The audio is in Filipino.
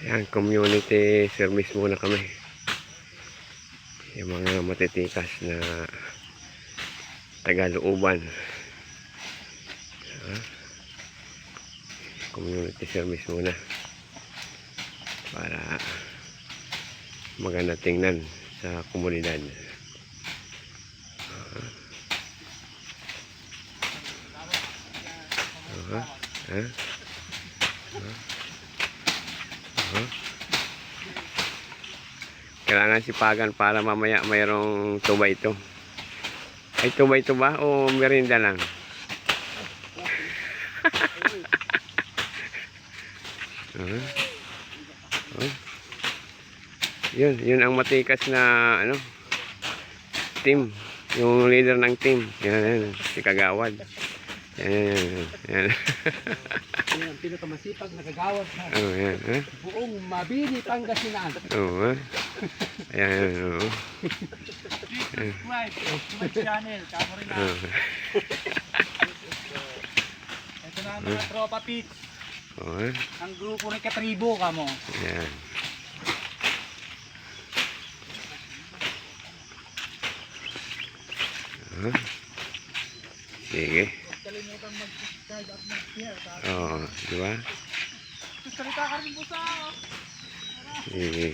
Ayan, community service muna kami. Yung mga matitikas na taga-looban. Community service muna para maganda tingnan sa komunidad. Kailangan sipagan para mamaya mayroong tuba ito. Ay, tuba ito ba o merinda lang? Yun ang matikas na ano, team, yung leader ng team. Yan, si Kagawad. Yan. Yan ang pinakamasipag na kagawad sa buong Mabini, Pangasinan. Oo. Ayan. Oo. Subscribe to my channel. Kamo rin na. Ito na ang mga tropa pits. Ang grupo ng katribo kamo. Ayan. Sige. Kalimutan mag-subscribe at mag-share. Oo, di ba? Salita ka rin po sa... Sige.